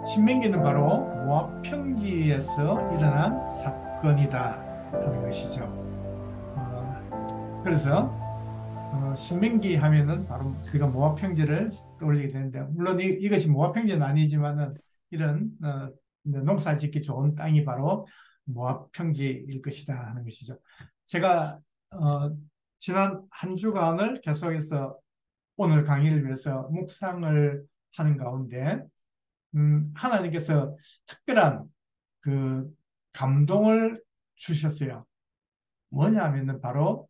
신명기는 바로 모압 평지에서 일어난 사건이다 하는 것이죠. 그래서 신명기 하면은 바로 우리가 모압 평지를 떠올리게 되는데, 물론 이것이 모압 평지는 아니지만은 이런 농사 짓기 좋은 땅이 바로 모압 평지일 것이다 하는 것이죠. 제가 지난 한 주간을 계속해서 오늘 강의를 위해서 묵상을 하는 가운데 하나님께서 특별한 그 감동을 주셨어요. 뭐냐 하면은 바로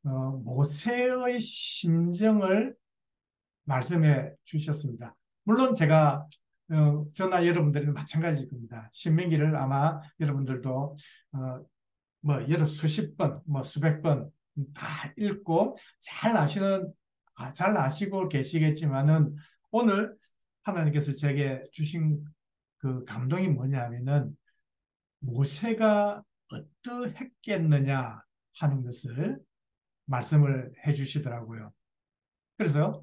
모세의 심정을 말씀해 주셨습니다. 물론 제가 저나 여러분들은 마찬가지일 겁니다. 신명기를 아마 여러분들도 여러 수십 번, 수백 번 다 읽고 잘 아시고 계시겠지만은 오늘 하나님께서 제게 주신 그 감동이 뭐냐 하면은 모세가 어떠했겠느냐 하는 것을 말씀을 해 주시더라고요. 그래서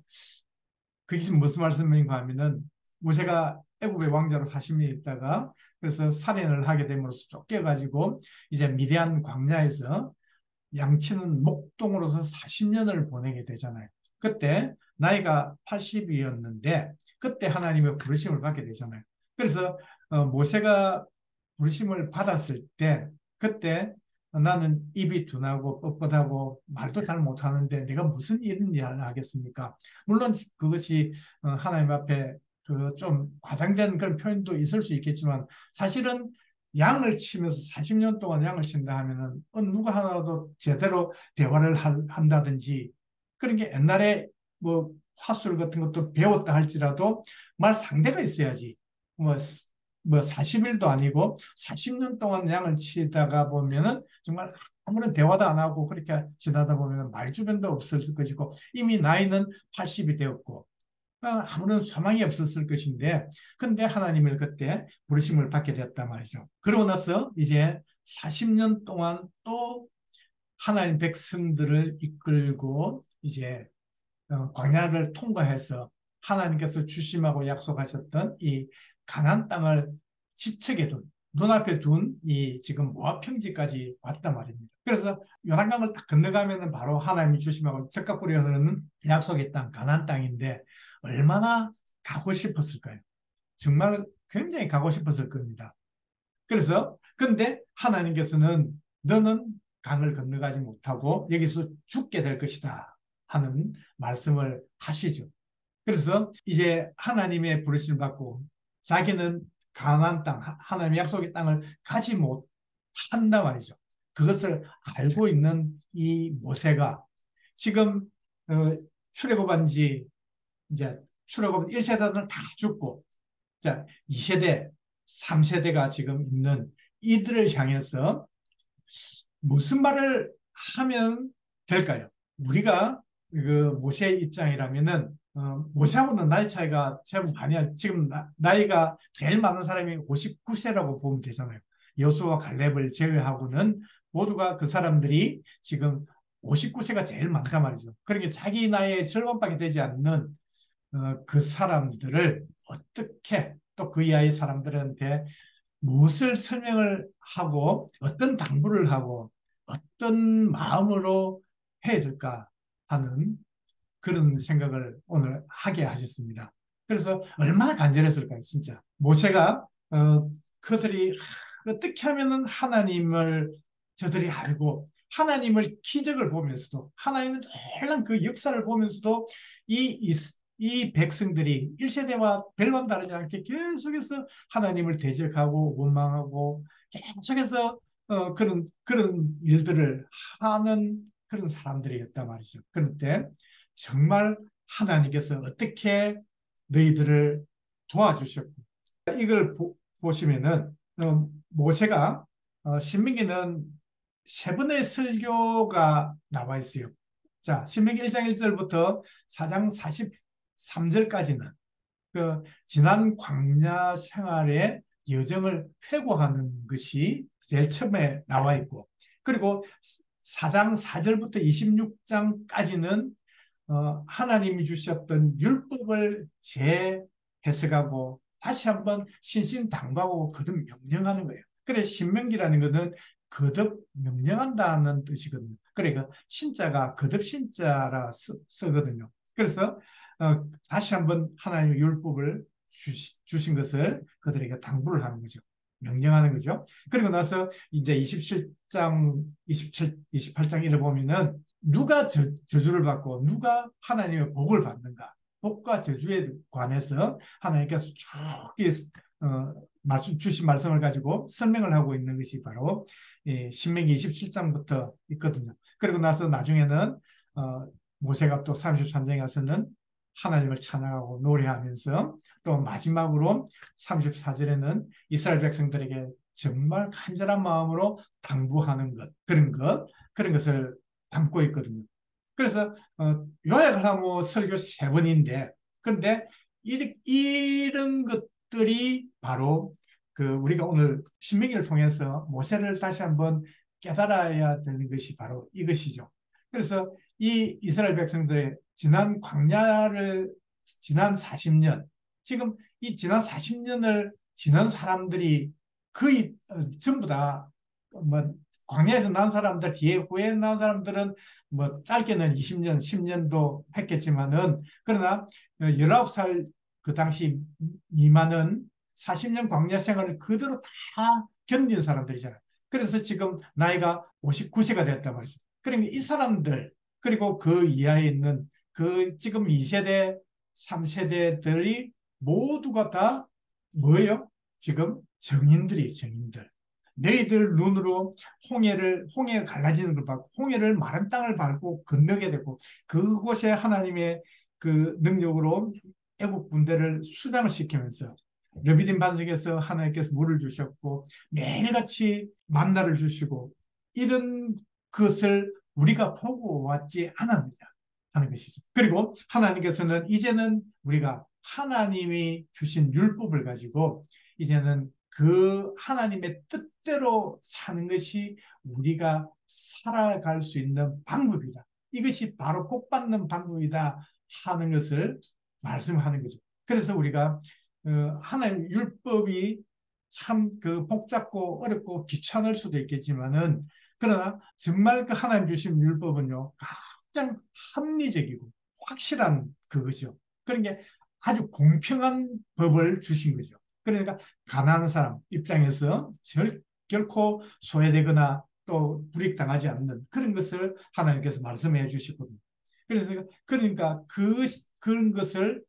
그것이 무슨 말씀인가 하면은 모세가 애굽의 왕자로 40년 있다가 그래서 살인을 하게 됨으로써 쫓겨가지고 이제 미디안 광야에서 양치는 목동으로서 40년을 보내게 되잖아요. 그때 나이가 80이었는데 그때 하나님의 부르심을 받게 되잖아요. 그래서 모세가 부르심을 받았을 때 그때 나는 입이 둔하고 뻣뻣하고 말도 잘 못하는데 내가 무슨 이런 일을 하겠습니까? 물론 그것이 하나님 앞에 그 좀 과장된 그런 표현도 있을 수 있겠지만 사실은 양을 치면서 40년 동안 양을 친다 하면은 누가 하나라도 제대로 대화를 한다든지 그런 게 옛날에 뭐 화술 같은 것도 배웠다 할지라도 말 상대가 있어야지. 뭐, 뭐 40일도 아니고 40년 동안 양을 치다가 보면은 정말 아무런 대화도 안 하고 그렇게 지나다 보면 말주변도 없을 것이고 이미 나이는 80이 되었고 아무런 소망이 없었을 것인데 근데 하나님을 그때 부르심을 받게 되었단 말이죠. 그러고 나서 이제 40년 동안 또 하나님 백성들을 이끌고 이제 광야를 통과해서 하나님께서 주심하고 약속하셨던 이 가나안 땅을 지척에 둔 눈앞에 둔 이 지금 모압 평지까지 왔단 말입니다. 그래서 요단강을 딱 건너가면은 바로 하나님이 주심하고 적과 꿀이 흐르는 약속의 땅 가나안 땅인데 얼마나 가고 싶었을까요? 정말 굉장히 가고 싶었을 겁니다. 그래서 근데 하나님께서는 너는 강을 건너가지 못하고 여기서 죽게 될 것이다 하는 말씀을 하시죠. 그래서 이제 하나님의 부르심을 받고 자기는 가나안 땅, 하나님의 약속의 땅을 가지 못한다 말이죠. 그것을 알고 있는 이 모세가 지금 출애굽한 지 이제 출애굽 1세대들은 다 죽고 자 2세대, 3세대가 지금 있는 이들을 향해서 무슨 말을 하면 될까요? 우리가 그 모세의 입장이라면은 모세하고는 나이 차이가 제법 많이 지금 나이가 제일 많은 사람이 59세라고 보면 되잖아요. 여수와 갈렙을 제외하고는 모두가 그 사람들이 지금 59세가 제일 많단 말이죠. 그러니까 자기 나이의 절반밖에 되지 않는 그 사람들을 어떻게 또 그 이하의 사람들한테 무엇을 설명을 하고 어떤 당부를 하고 어떤 마음으로 해야 될까 하는 그런 생각을 오늘 하게 하셨습니다. 그래서 얼마나 간절했을까요, 진짜. 모세가 그들이 어떻게 하면은 하나님을 저들이 알고 하나님을 기적을 보면서도 하나님의 놀란 그 역사를 보면서도 이 백성들이 1세대와 별반 다르지 않게 계속해서 하나님을 대적하고 원망하고 계속해서 그런 일들을 하는 그런 사람들이었단 말이죠. 그런데 정말 하나님께서 어떻게 너희들을 도와주셨고 이걸 보시면은 모세가 신명기는 세 번의 설교가 나와 있어요. 자, 신명기 1장 1절부터 4장 43절까지는 그 지난 광야 생활의 여정을 회고하는 것이 제일 처음에 나와 있고 그리고 4장 4절부터 26장까지는 하나님이 주셨던 율법을 재해석하고 다시 한번 신신당부하고 거듭 명령하는 거예요. 그래 신명기라는 것은 거듭 명령한다는 뜻이거든요. 그러니까 신자가 거듭 신자라 쓰거든요. 그래서 다시 한번 하나님의 율법을 주신 것을 그들에게 당부를 하는 거죠. 명령하는 거죠. 그리고 나서 이제 27장, 28장 이래 보면은 누가 저주를 받고 누가 하나님의 복을 받는가. 복과 저주에 관해서 하나님께서 쭉 주신 말씀을 가지고 설명을 하고 있는 것이 바로 신명기 27장부터 있거든요. 그리고 나서 나중에는 모세가 또 33장에 가서는 하나님을 찬양하고 노래하면서 또 마지막으로 34절에는 이스라엘 백성들에게 정말 간절한 마음으로 당부하는 그런 것을 담고 있거든요. 그래서 요약을 하면 설교 3번인데 그런데 이런 것들이 바로 우리가 오늘 신명기를 통해서 모세를 다시 한번 깨달아야 되는 것이 바로 이것이죠. 그래서 이 이스라엘 백성들의 지난 40년, 지금 이 지난 40년을 지난 사람들이 거의 전부 다 뭐 광야에서 난 사람들, 뒤에 후에 난 사람들은 뭐 짧게는 20년, 10년도 했겠지만은 그러나 19살 그 당시 미만은 40년 광야 생활을 그대로 다 견딘 사람들이잖아요. 그래서 지금 나이가 59세가 됐단 말이죠. 그러니까 이 사람들 그리고 그 이하에 있는 그 지금 2세대, 3세대들이 모두가 다 뭐예요? 지금 정인들이에요, 정인들. 너희들 눈으로 홍해가 갈라지는 걸 봤고, 홍해를 마른 땅을 밟고 건너게 되고, 그곳에 하나님의 그 능력으로 애국 군대를 수장을 시키면서 르비딤 반석에서 하나님께서 물을 주셨고, 매일같이 만나를 주시고, 이런 것을 우리가 보고 왔지 않았느냐 하는 것이죠. 그리고 하나님께서는 이제는 우리가 하나님이 주신 율법을 가지고 이제는 그 하나님의 뜻대로 사는 것이 우리가 살아갈 수 있는 방법이다. 이것이 바로 복받는 방법이다 하는 것을 말씀하는 거죠. 그래서 우리가 하나님 율법이 참 그 복잡고 어렵고 귀찮을 수도 있겠지만은 그러나 정말 그 하나님 주신 율법은요 가장 합리적이고 확실한 그것이요. 그러니까 아주 공평한 법을 주신 거죠. 그러니까 가난한 사람 입장에서 결코 소외되거나 또 불이익당하지 않는 그런 것을 하나님께서 말씀해 주시거든요. 그래서 그러니까 그런 것을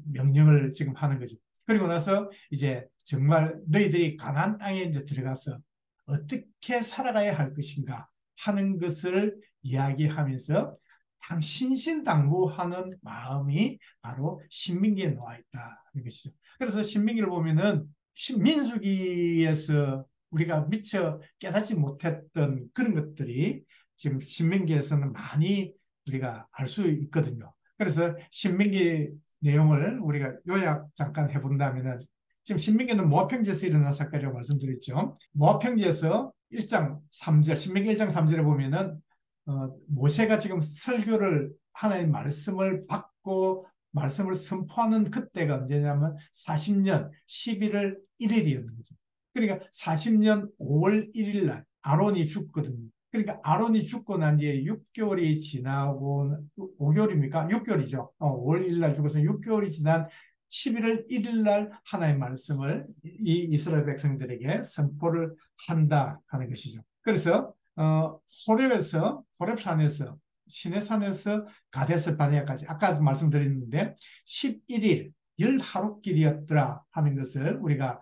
명령을 지금 하는 거죠. 그리고 나서 이제 정말 너희들이 가나안 땅에 이제 들어가서 어떻게 살아가야 할 것인가 하는 것을 이야기하면서 신신당부하는 마음이 바로 신명기에 나와 있다는 것이죠. 그래서 신명기를 보면은 민수기에서 우리가 미처 깨닫지 못했던 그런 것들이 지금 신명기에서는 많이 우리가 알 수 있거든요. 그래서 신명기 내용을 우리가 요약 잠깐 해본다면은 지금 신명기는 모압평지에서 일어난 사건이라고 말씀드렸죠. 모압평지에서 1장 3절, 신명기 1장 3절에 보면은 모세가 지금 설교를 하나님 말씀을 받고 말씀을 선포하는 그때가 언제냐면 40년 11월 1일이었는 거죠. 그러니까 40년 5월 1일 날 아론이 죽거든요. 그러니까 아론이 죽고 난 뒤에 6개월이 지나고 5개월입니까? 6개월이죠. 5월 1일 날 죽어서 6개월이 지난 11월 1일 날 하나님의 말씀을 이 이스라엘 백성들에게 선포를 한다 하는 것이죠. 그래서 호렙산에서 시내산에서 가데스 바네아까지 아까도 말씀드렸는데 11일 열 하루길이었더라 하는 것을 우리가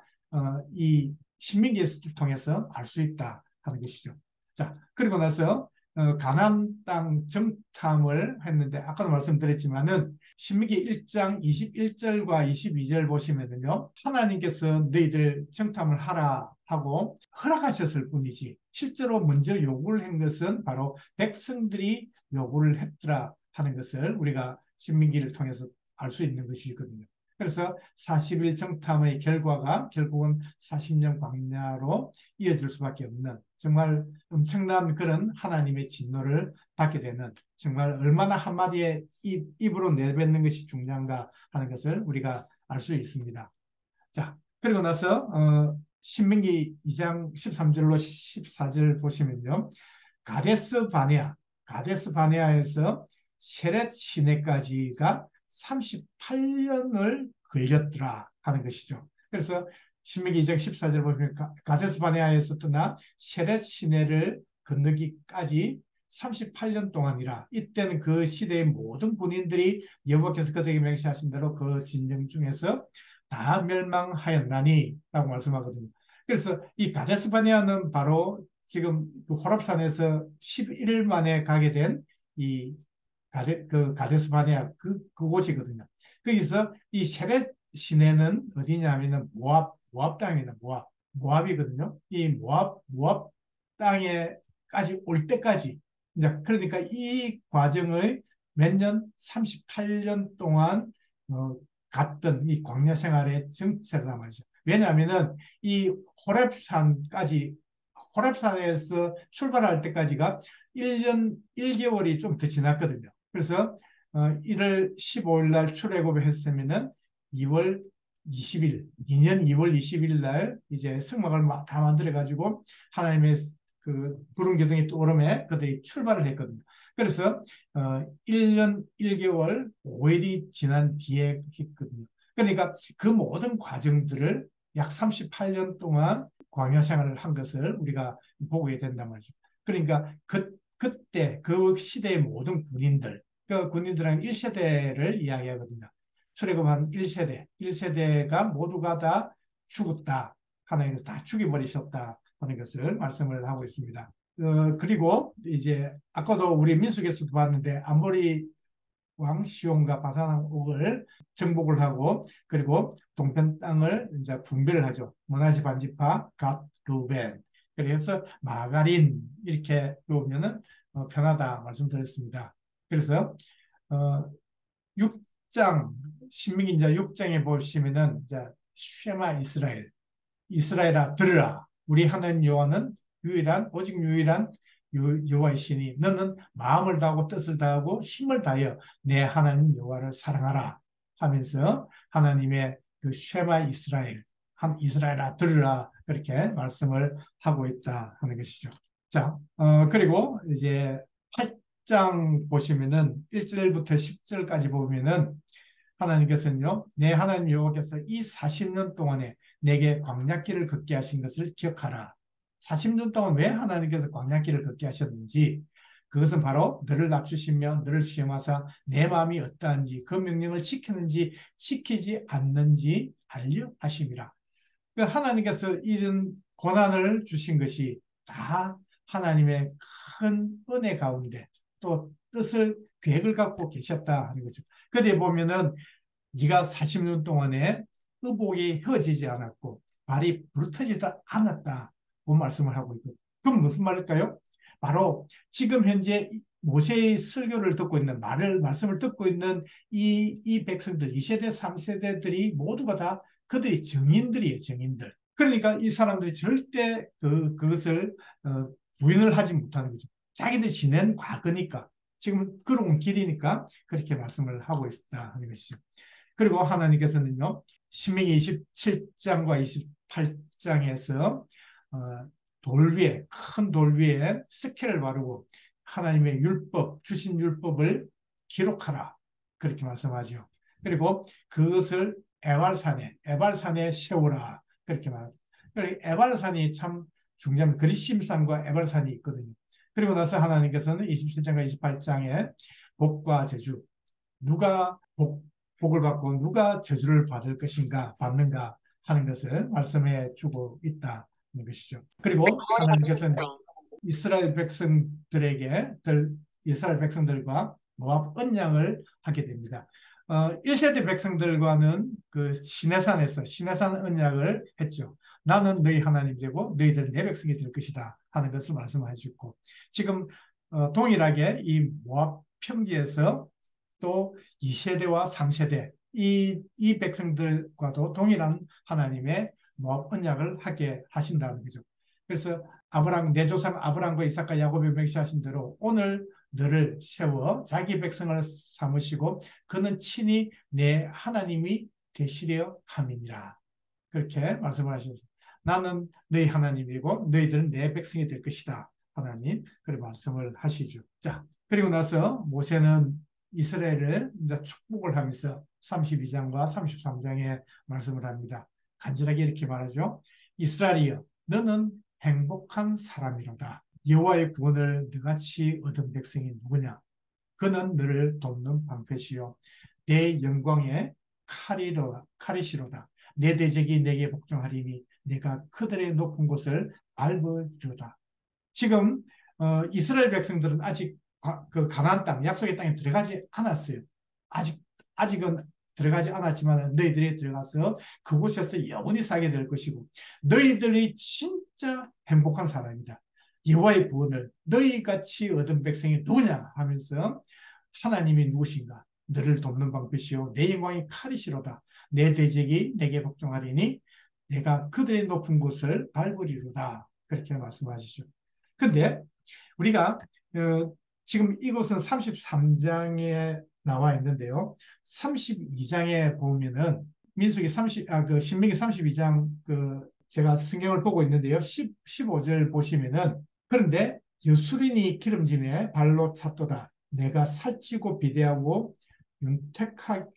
이 신명기를 통해서 알 수 있다 하는 것이죠. 자, 그리고 나서 가나안 땅 정탐을 했는데 아까도 말씀드렸지만은 신명기 1장 21절과 22절 보시면은요 하나님께서 너희들 정탐을 하라 하고 허락하셨을 뿐이지 실제로 먼저 요구를 한 것은 바로 백성들이 요구를 했더라 하는 것을 우리가 신명기를 통해서 알 수 있는 것이거든요. 그래서 40일 정탐의 결과가 결국은 40년 광야로 이어질 수밖에 없는 정말 엄청난 그런 하나님의 진노를 받게 되는 정말 얼마나 한마디의 입으로 내뱉는 것이 중요한가 하는 것을 우리가 알 수 있습니다. 자, 그리고 나서 신명기 2장 13절로 14절 보시면요. 가데스 바네아에서 세렛 시내까지가 38년을 걸렸더라 하는 것이죠. 그래서 신명기 2장 14절 보면 가데스 바네아에서 떠나 세렛 시내를 건너기까지 38년 동안이라. 이때는 그 시대의 모든 군인들이 여호와께서 그들에게 맹세하신 대로 그 진영 중에서 다 멸망하였나니 라고 말씀하거든요. 그래서 이 가데스 바네아는 바로 지금 그 호랍산에서 11일 만에 가게 된 이 가데스 바네아 그곳이거든요. 거기서 이 세렛 시내는 어디냐 하면은 모압 땅입니다. 모압이거든요. 이 모압 땅에까지 올 때까지 이제 그러니까 이 과정을 몇 년, 38년 동안 갔던 이 광야 생활의 정체란 말이죠. 왜냐하면은 이 호렙산에서 출발할 때까지가 1년 1개월이 좀 더 지났거든요. 그래서 1월 15일 날 출애굽을 했으면은 2월 20일, 2년 2월 20일 날 이제 성막을 다 만들어 가지고 하나님의 그 구름 기둥이 떠오름에 그들이 출발을 했거든요. 그래서 1년 1개월 5일이 지난 뒤에 했거든요. 그러니까 그 모든 과정들을 약 38년 동안 광야 생활을 한 것을 우리가 보게 된단 말이죠. 그러니까 그때 그 시대의 모든 군인들, 그 군인들은 1세대를 이야기하거든요. 출애굽한 1세대가 모두가 다 죽었다. 하나님께서 다 죽여버리셨다 하는 것을 말씀을 하고 있습니다. 그리고 이제 아까도 우리 민수기에서도 봤는데 안보리 왕 시온과 바산 옥을 정복을 하고 그리고 동편 땅을 이제 분배를 하죠. 머나시 반지파, 갓, 루벤. 그래서 마가린 이렇게 보면은 편하다 말씀드렸습니다. 그래서 어, 6장 신명기 이제 6장에 보시면은 이제 쉐마 이스라엘아 들으라. 우리 하나님 여호와는 오직 유일한 여호와이시니 너는 마음을 다하고 뜻을 다하고 힘을 다하여 내 하나님 여호와를 사랑하라 하면서 하나님의 그 쉐마 이스라엘아 들으라 그렇게 말씀을 하고 있다 하는 것이죠. 자, 그리고 이제 8장 보시면은 1절부터 10절까지 보면은 하나님께서는요, 내 하나님 여호와께서 이 40년 동안에 내게 광야길을 걷게 하신 것을 기억하라. 40년 동안 왜 하나님께서 광야길을 걷게 하셨는지, 그것은 바로 너를 낮추시며 너를 시험하사 내 마음이 어떠한지 그 명령을 지키는지 지키지 않는지 알려 하심이라. 그 하나님께서 이런 고난을 주신 것이 다 하나님의 큰 은혜 가운데 또 계획을 갖고 계셨다 하는 거죠. 그때 보면은 네가 40년 동안에 의복이 휘어지지 않았고 발이 부르터지도 않았다. 그 말씀을 하고 있고. 그럼 무슨 말일까요? 바로 지금 현재 모세의 설교를 듣고 있는 말씀을 듣고 있는 이 백성들, 2세대, 3세대들이 모두가 다 그들이 증인들이에요, 증인들. 그러니까 이 사람들이 절대 그것을 부인을 하지 못하는 거죠. 자기들이 지낸 과거니까, 지금 걸어온 길이니까 그렇게 말씀을 하고 있다 하는 것이죠. 그리고 하나님께서는요, 신명기 27장과 28장에서 큰 돌 위에 스케를 바르고 하나님의 주신 율법을 기록하라. 그렇게 말씀하죠. 그리고 그것을 에발산에 세우라. 그렇게 말합니다. 에발산이 참 중요한 그리심산과 에발산이 있거든요. 그리고 나서 하나님께서는 27장과 28장에 복과 저주, 누가 복을 받고 누가 저주를 받는가 하는 것을 말씀해 주고 있다는 것이죠. 그리고 하나님께서는 이스라엘 백성들과 모압 언약을 하게 됩니다. 1세대 백성들과는 그 시내산 언약을 했죠. 나는 너희 하나님 되고 너희들 내 백성이 될 것이다 하는 것을 말씀해 주고 지금 동일하게 이 모압 평지에서 또 2세대와 3세대 이 백성들과도 동일한 하나님의 모압 언약을 하게 하신다는 거죠. 그래서 내 조상 아브라함과 이삭과 야곱에 맹세하신 대로 오늘 너를 세워 자기 백성을 삼으시고 그는 친히 내 하나님이 되시려 함이니라. 그렇게 말씀을 하셨습니다. 나는 너희 하나님이고 너희들은 내 백성이 될 것이다. 하나님 그런 말씀을 하시죠. 자, 그리고 나서 모세는 이스라엘을 이제 축복을 하면서 32장과 33장에 말씀을 합니다. 간절하게 이렇게 말하죠. 이스라엘이여 너는 행복한 사람이로다. 여호와의 구원을 너같이 얻은 백성이 누구냐? 그는 너를 돕는 방패시요 내 영광의 칼이시로다. 내 대적이 내게 복종하리니 내가 그들의 높은 곳을 밟으리로다. 지금 이스라엘 백성들은 아직 그 가나안 땅, 약속의 땅에 들어가지 않았어요. 아직은 들어가지 않았지만 너희들이 들어가서 그곳에서 영원히 살게 될 것이고 너희들이 진짜 행복한 사람이다. 여호와의 구원을 너희같이 얻은 백성이 누구냐 하면서 하나님이 누구신가? 너를 돕는 방패시요 내 영광이 칼이시로다. 내 대적이 내게 복종하리니 내가 그들의 높은 곳을 밟으리로다. 그렇게 말씀하시죠. 근데 우리가 지금 이곳은 33장에 나와 있는데요. 32장에 보면은 신명기 32장 제가 성경을 보고 있는데요. 15절 보시면은 그런데 여수린이 기름짐에 발로 찼도다. 내가 살찌고 비대하고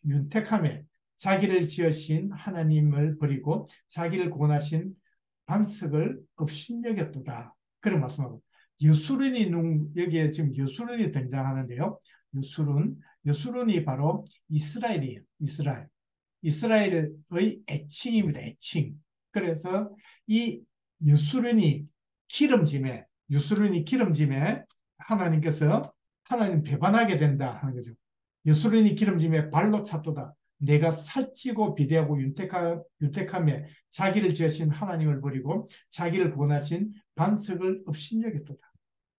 윤택함에 자기를 지으신 하나님을 버리고 자기를 구원하신 반석을 업신여겼도다. 그런 말씀하고 여수론이 여기에 지금 여수론이 등장하는데요. 여수론이 바로 이스라엘이에요. 이스라엘의 애칭입니다. 애칭. 그래서 이 여수론이 기름짐에 하나님께서 하나님 배반하게 된다 하는 거죠. 여수론이 기름짐에 발로 찼도다. 내가 살찌고 비대하고 윤택함에 자기를 지으신 하나님을 버리고 자기를 구원하신 반석을 업신여겼도다.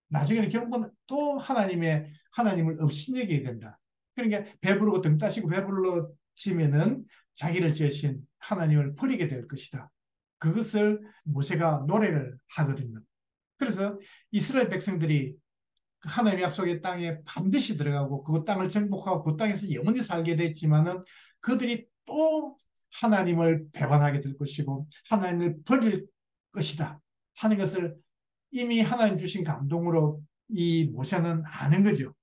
나중에는 결국은 또 하나님을 업신여기게 된다. 그러니까 배부르고 등 따시고 배불러지면은 자기를 지으신 하나님을 버리게 될 것이다. 그것을 모세가 노래를 하거든요. 그래서 이스라엘 백성들이 하나님의 약속의 땅에 반드시 들어가고 그 땅을 정복하고 그 땅에서 영원히 살게 됐지만은 그들이 또 하나님을 배반하게 될 것이고 하나님을 버릴 것이다 하는 것을 이미 하나님 주신 감동으로 이 모세는 아는 거죠.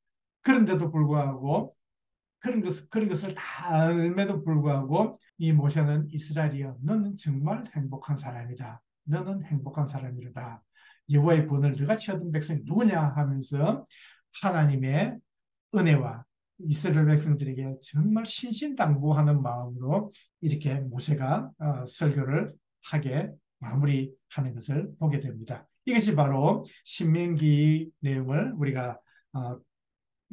그런데도 불구하고 그런 것을 다 알면도 불구하고 이 모세는 이스라엘이여 너는 정말 행복한 사람이다. 너는 행복한 사람이다. 여호와의 구원을 너같이 얻은 백성이 누구냐 하면서 하나님의 은혜와 이스라엘 백성들에게 정말 신신당부하는 마음으로 이렇게 모세가 설교를 하게 마무리하는 것을 보게 됩니다. 이것이 바로 신명기 내용을 우리가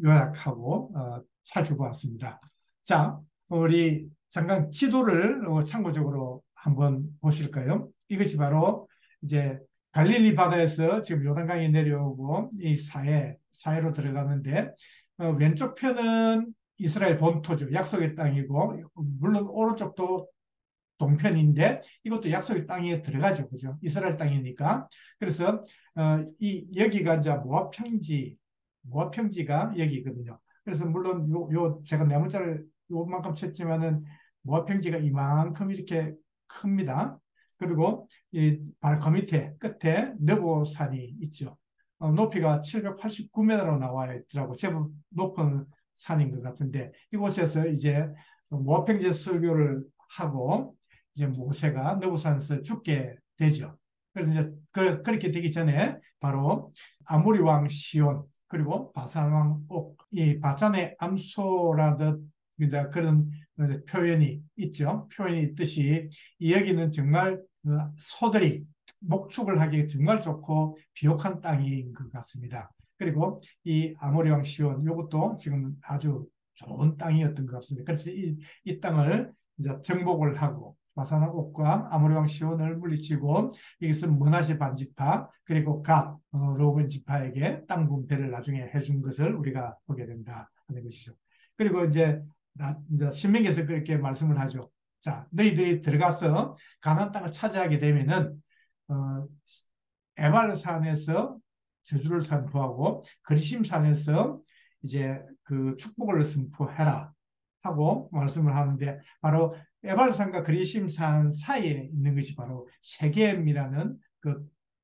요약하고 살펴보았습니다. 자, 우리 잠깐 기도를 참고적으로 한번 보실까요? 이것이 바로 이제 갈릴리 바다에서 지금 요단강이 내려오고 이 사해로 들어가는데 왼쪽 편은 이스라엘 본토죠. 약속의 땅이고 물론 오른쪽도 동편인데 이것도 약속의 땅에 들어가죠. 그죠? 이스라엘 땅이니까. 그래서 여기가 이제 모압 평지가 여기거든요. 그래서 물론 제가 네모자를 요만큼 쳤지만은 모압 평지가 이만큼 이렇게 큽니다. 그리고 바로 그 밑에 끝에 느보산이 있죠. 높이가 789m로 나와 있더라고. 제법 높은 산인 것 같은데 이곳에서 이제 모압 평지 설교를 하고 이제 모세가 느보산에서 죽게 되죠. 그래서 이제 그렇게 되기 전에 바로 아모리 왕 시온 그리고 바산 왕 옥, 이 바산의 암소라듯 그런 표현이 있죠. 표현이 있듯이 여기는 정말 소들이 목축을 하기 정말 좋고 비옥한 땅인 것 같습니다. 그리고 이 아모리 왕 시온 이것도 지금 아주 좋은 땅이었던 것 같습니다. 그래서 이 땅을 이제 정복을 하고 바산 옥과 아모리 왕 시온을 물리치고 여기서 므낫세 반지파 그리고 갓 르우벤 지파에게 땅 분배를 나중에 해준 것을 우리가 보게 된다 하는 것이죠. 그리고 이제 신명기에서 그렇게 말씀을 하죠. 자, 너희들이 들어가서 가나안 땅을 차지하게 되면은 에발산에서 저주를 선포하고 그리심산에서 이제 그 축복을 선포해라 하고 말씀을 하는데 바로 에발산과 그리심산 사이에 있는 것이 바로 세겜이라는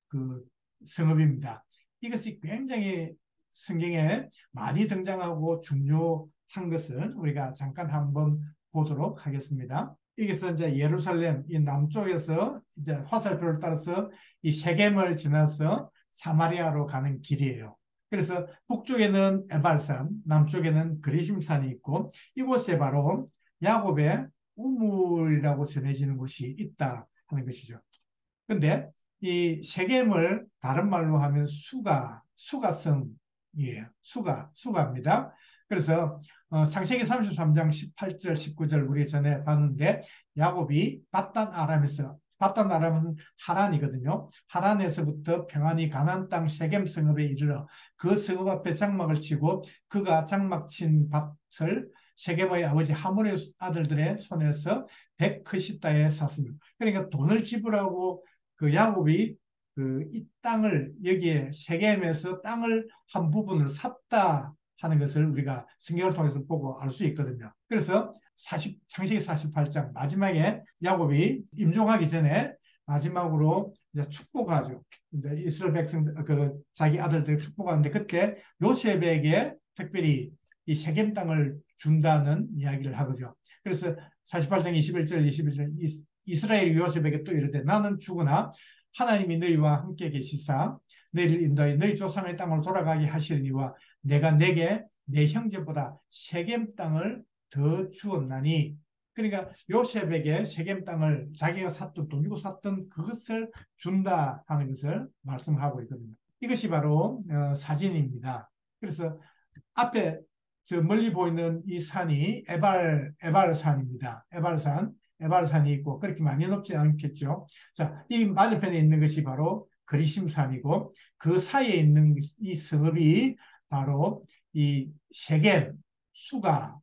그 성읍입니다. 이것이 굉장히 성경에 많이 등장하고 중요한 것을 우리가 잠깐 한번 보도록 하겠습니다. 여기서 이제 예루살렘 이 남쪽에서 이제 화살표를 따라서 이 세겜을 지나서 사마리아로 가는 길이에요. 그래서 북쪽에는 에발산, 남쪽에는 그리심산이 있고 이곳에 바로 야곱의 우물이라고 전해지는 곳이 있다 하는 것이죠. 근데 이 세겜을 다른 말로 하면 수가성이에요. 수가입니다. 그래서 창세기 33장 18절, 19절 우리 전에 봤는데 야곱이 바단 아람에서 바단 아람은 하란이거든요. 하란에서부터 평안히 가나안 땅 세겜 성읍에 이르러 그 성읍 앞에 장막을 치고 그가 장막 친 밭을 세겜의 아버지 하몰의 아들들의 손에서 100크시다에 샀습니다. 그러니까 돈을 지불하고 그 야곱이 이 땅을 여기에 세겜에서 땅을 한 부분을 샀다 하는 것을 우리가 성경을 통해서 보고 알 수 있거든요. 그래서 창세기 48장 마지막에 야곱이 임종하기 전에 마지막으로 이제 축복하죠. 이제 이스라엘 백성 자기 아들들에게 축복하는데 그때 요셉에게 특별히 이 세겜 땅을 준다는 이야기를 하거죠. 그래서 48장 21절 22절 이스라엘 요셉에게 또 이르되 나는 죽으나 하나님이 너희와 함께 계시사 너희를 인도하여 너희 조상의 땅으로 돌아가게 하시려니와 내가 내게 내 형제보다 세겜 땅을 더 주었나니. 그러니까 요셉에게 세겜 땅을 자기가 샀던 돈 주고 샀던 그것을 준다 하는 것을 말씀하고 있거든요. 이것이 바로 사진입니다. 그래서 앞에 저 멀리 보이는 이 산이 에발산입니다. 에발산이 있고 그렇게 많이 높지 않겠죠. 자, 이 맞은편에 있는 것이 바로 그리심산이고 그 사이에 있는 이 성읍이 바로 이 세겜 수가라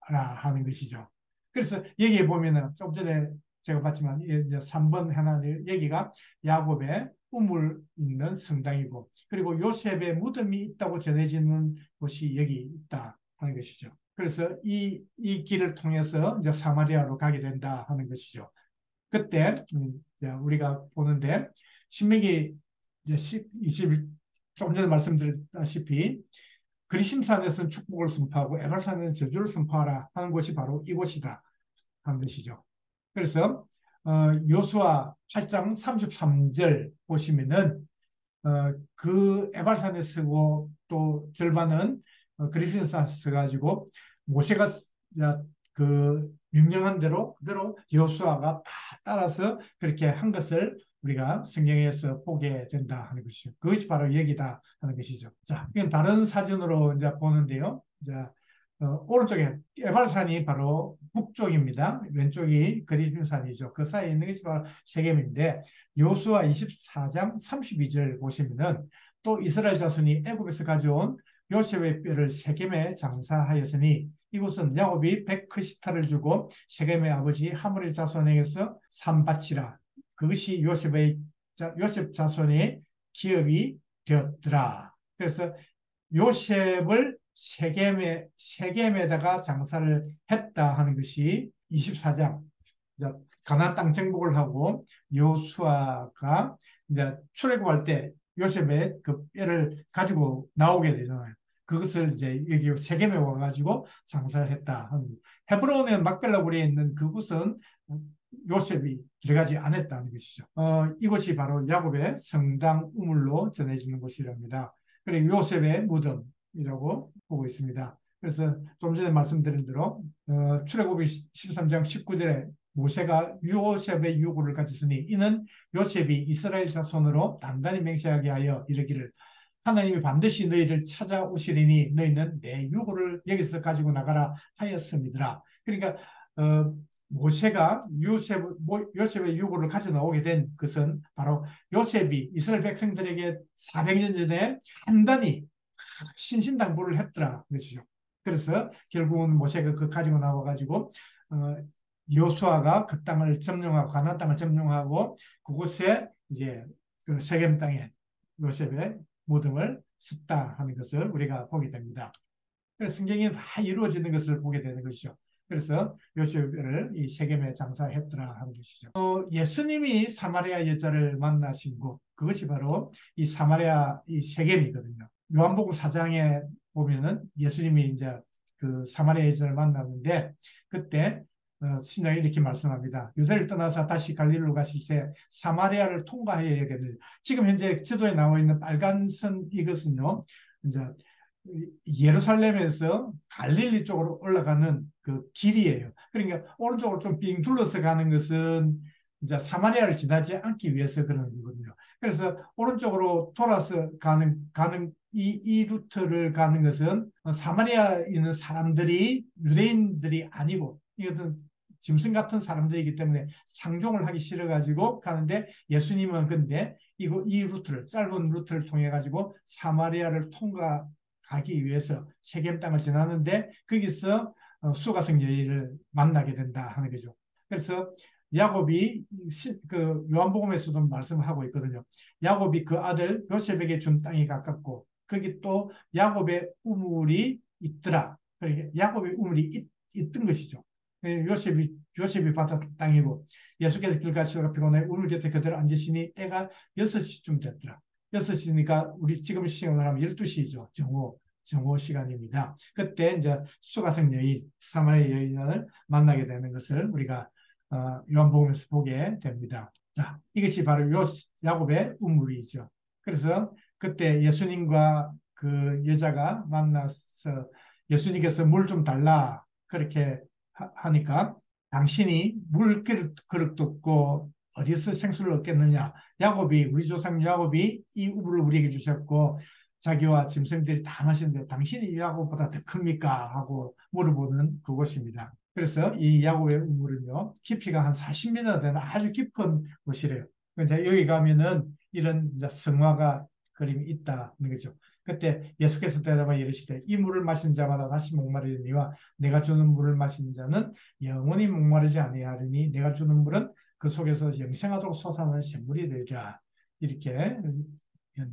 하는 것이죠. 그래서 여기에 보면은 좀 전에 제가 봤지만 이제 3번 하나님 여기가 야곱의 우물 있는 성당이고 그리고 요셉의 무덤이 있다고 전해지는 곳이 여기 있다 하는 것이죠. 그래서 이 길을 통해서 이제 사마리아로 가게 된다 하는 것이죠. 그때 우리가 보는데 신명기 이제 20좀 전에 말씀드렸다시피 그리심산에서는 축복을 선포하고 에발산에서는 저주를 선포하라 하는 곳이 바로 이곳이다 하는 것이죠. 그래서 요수아 8장 33절 보시면은 그 에발산에 쓰고 또 절반은 그리핀산에 써가지고 모세가 그 명령한 대로 그대로 여호수아가 다 따라서 그렇게 한 것을 우리가 성경에서 보게 된다 하는 것이죠. 그것이 바로 여기다 하는 것이죠. 자, 이건 다른 사진으로 이제 보는데요. 자, 오른쪽에 에발산이 바로 북쪽입니다. 왼쪽이 그리핀산이죠. 그 사이에 있는 것이 바로 세겜인데 여호수아 24장 32절 보시면은 또 이스라엘 자손이 애굽에서 가져온 요셉의 뼈를 세겜에 장사하였으니 이곳은 야곱이 100크시타를 주고 세겜의 아버지 하몰의 자손에게서 산 밭이라. 그것이 요셉 자손의 기업이 되었더라. 그래서 요셉을 세겜에다가 장사를 했다 하는 것이 24장. 가나안 땅 정복을 하고 여호수아가 이제 출애굽할 때 요셉의 그 뼈를 가지고 나오게 되잖아요. 그것을 이제 여기 세겜에 와가지고 장사를 했다. 헤브론의 막벨라굴에 있는 그곳은 요셉이 들어가지 않았다는 것이죠. 이곳이 바로 야곱의 성당 우물로 전해지는 곳이랍니다. 그리고 요셉의 무덤이라고 보고 있습니다. 그래서 좀 전에 말씀드린 대로 출애굽기 13장 19절에 모세가 요셉의 유고를 가졌으니 이는 요셉이 이스라엘 자손으로 단단히 맹세하게 하여 이르기를 하나님이 반드시 너희를 찾아오시리니 너희는 내 유고를 여기서 가지고 나가라 하였습니다. 그러니까 모세가 요셉의 유고를 가져 나오게 된 것은 바로 요셉이 이스라엘 백성들에게 400년 전에 단단히 신신당부를 했더라 그것이죠. 그래서 결국은 모세가 그 가지고 나와가지고 여호수아가 그 땅을 점령하고 가나안 땅을 점령하고 그곳에 이제 그 세겜 땅에 요셉의 무덤을 습다 하는 것을 우리가 보게 됩니다. 그래서 성경이 다 이루어지는 것을 보게 되는 것이죠. 그래서 요셉을 이 세겜에 장사했더라 하는 것이죠. 예수님이 사마리아 여자를 만나신 곳, 그것이 바로 이 사마리아 이 세겜이거든요. 요한복음 4장에 보면은 예수님이 이제 그 사마리아 여자를 만났는데 그때 신약이 이렇게 말씀합니다. 유대를 떠나서 다시 갈릴리로 가시되 사마리아를 통과해야 되는, 지금 현재 지도에 나와 있는 빨간 선 이것은요, 이제 예루살렘에서 갈릴리 쪽으로 올라가는 그 길이에요. 그러니까 오른쪽으로 좀 빙 둘러서 가는 것은 이제 사마리아를 지나지 않기 위해서 그런 거거든요. 그래서 오른쪽으로 돌아서 가는 이 루트를 가는 것은 사마리아에 있는 사람들이 유대인들이 아니고 이것은 짐승 같은 사람들이기 때문에 상종을 하기 싫어가지고 가는데, 예수님은 근데 이 루트를, 짧은 루트를 통해 가지고 사마리아를 통과가기 위해서 세겜 땅을 지나는데 거기서 수가성 여인을 만나게 된다 하는 거죠. 그래서 야곱이 그 요한복음에서도 말씀하고 있거든요. 야곱이 그 아들 요셉에게 준 땅이 가깝고 거기 또 야곱의 우물이 있더라. 그러니까 야곱의 우물이 있던 것이죠. 요셉이 받았던 땅이고, 예수께서 길 가시다가 피곤해 우물 곁에 그대로 앉으시니 때가 6시쯤 됐더라. 6시니까 우리 지금 시간으로 하면 12시죠. 정오 시간입니다. 그때 이제 수가성 여인, 사마리아 여인을 만나게 되는 것을 우리가 요한복음에서 보게 됩니다. 자, 이것이 바로 야곱의 우물이죠. 그래서 그때 예수님과 그 여자가 만나서 예수님께서 물 좀 달라 그렇게 하니까, 당신이 물 그릇도 없고 어디서 생수를 얻겠느냐, 우리 조상 야곱이 이 우물을 우리에게 주셨고 자기와 짐승들이 다 마시는데 당신이 야곱보다 더 큽니까 하고 물어보는 그곳입니다. 그래서 이 야곱의 우물은요, 깊이가 한 40m 되는 아주 깊은 곳이래요. 그래서 여기 가면은 이런 이제 성화가 그림이 있다는 거죠. 그때 예수께서 대답하여 이르시되 이 물을 마신 자마다 다시 목마르리니와 내가 주는 물을 마신 자는 영원히 목마르지 아니하리니 내가 주는 물은 그 속에서 영생하도록 솟아나는 샘물이 되리라, 이렇게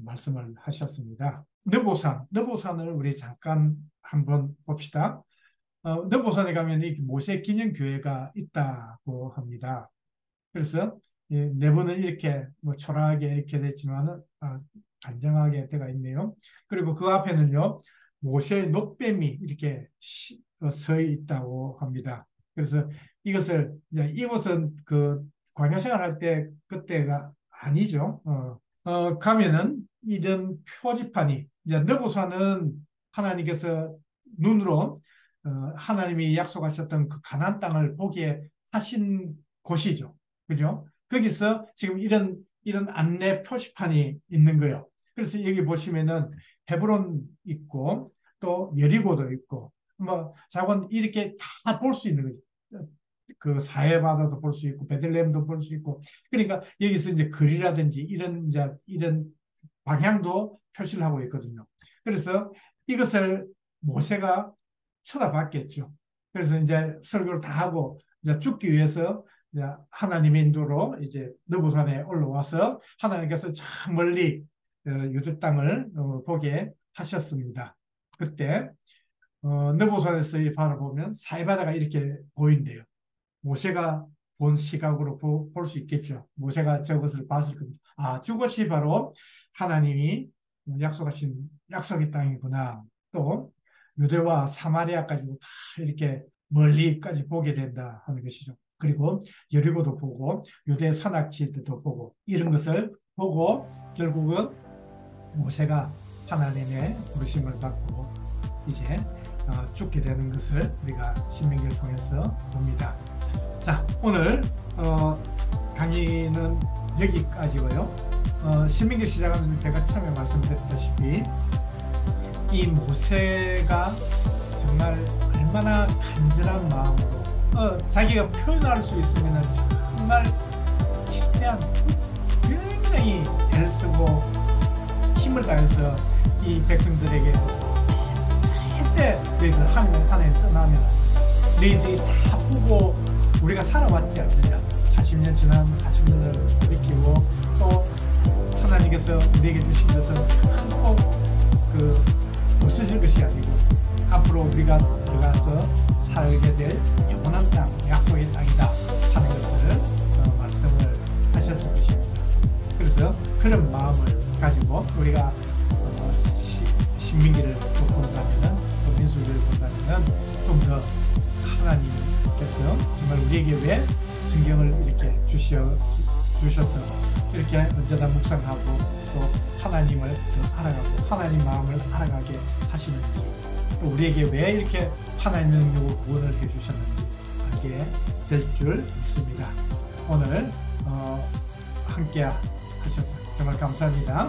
말씀을 하셨습니다. 느보산을 우리 잠깐 한번 봅시다. 느보산에 가면 이 모세 기념교회가 있다고 합니다. 그래서 내부는 이렇게 뭐 초라하게 이렇게 됐지만은 단정하게 되어 있네요. 그리고 그 앞에는요, 모세의 놋뱀이 이렇게 서 있다고 합니다. 그래서 이곳은 그 광야생활 할 때 그때가 아니죠. 가면은 이런 표지판이, 이제 느보산은 하나님께서 눈으로 하나님이 약속하셨던 그 가나안 땅을 보게 하신 곳이죠. 그죠? 거기서 지금 이런 안내 표지판이 있는 거예요. 그래서 여기 보시면은 헤브론 있고 또 여리고도 있고 뭐 자곤 이렇게 다 볼 수 있는 거죠. 그 사해바다도 볼 수 있고 베들레헴도 볼 수 있고, 그러니까 여기서 이제 거리라든지 이런 방향도 표시를 하고 있거든요. 그래서 이것을 모세가 쳐다봤겠죠. 그래서 이제 설교를 다 하고 이제 죽기 위해서 이제 하나님의 인도로 이제 느보산에 올라와서 하나님께서 저 멀리 유대 땅을 보게 하셨습니다. 그때 느보산에서 바라보면 사해바다가 이렇게 보인대요. 모세가 본 시각으로 볼 수 있겠죠. 모세가 저것을 봤을 겁니다. 저것이 바로 하나님이 약속하신 약속의 땅이구나. 또 유대와 사마리아까지도 다 이렇게 멀리까지 보게 된다 하는 것이죠. 그리고 여리고도 보고 유대 산악지들도 보고 이런 것을 보고 결국은 모세가 하나님의 부르심을 받고 이제 죽게 되는 것을 우리가 신명기를 통해서 봅니다. 자, 오늘 강의는 여기까지고요. 신명기 시작하면서 제가 처음에 말씀드렸다시피 이 모세가 정말 얼마나 간절한 마음으로 자기가 표현할 수 있으면 정말 최대한 굉장히 애를 쓰고 힘을 다해서 이 백성들에게 절대 너희들 하나님 떠나면 너희들이 다 보고 우리가 살아왔지 않느냐, 40년 지난 40년을 돌이키고 또 하나님께서 우리에게 주신 것은 꼭 없어질 것이 아니고 앞으로 우리가 들어가서 살게 될 영원한 땅, 약속의 땅이다 하는 것들을 말씀을 하셨을 것입니다. 그래서 그런 마음을 가지고 우리가 신명기를 본다면, 또 민수기를 본다면 좀 더 하나님께서 정말 우리에게 왜 성경을 이렇게 주셔서 이렇게 언제나 묵상하고 또 하나님을 더 알아가고 하나님 마음을 알아가게 하시는지, 또 우리에게 왜 이렇게 하나님의 능력으로 구원을 해주셨는지 알게 될 줄 믿습니다. 오늘 함께 하셔서 정말 감사합니다.